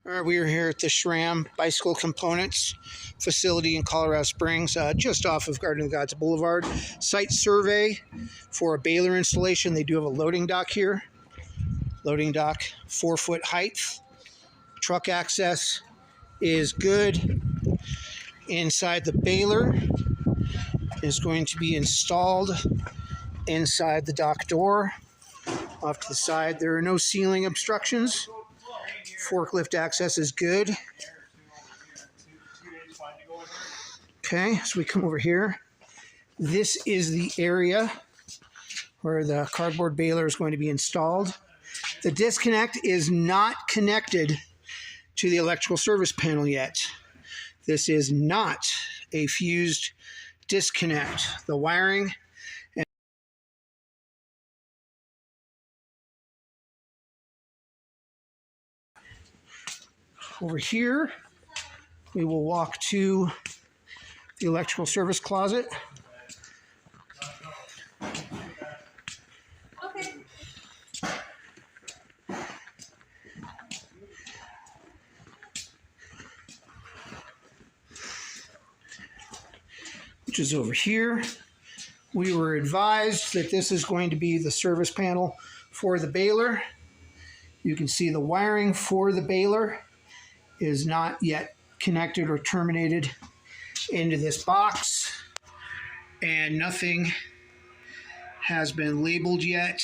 All right, we are here at the Sram Bicycle Components facility in Colorado Springs, just off of Garden of the Gods Boulevard. Site survey for a Baler installation. They do have a loading dock here. Loading dock, 4-foot height. Truck access is good. Inside the Baler is going to be installed inside the dock door. Off to the side, there are no ceiling obstructions. Forklift access is good. Okay, so we come over here. This is the area where the cardboard baler is going to be installed. The disconnect is not connected to the electrical service panel yet. This is not a fused disconnect. The wiring over here, we will walk to the electrical service closet. Okay. Which is over here. We were advised that this is going to be the service panel for the baler. You can see the wiring for the baler is not yet connected or terminated into this box, and nothing has been labeled yet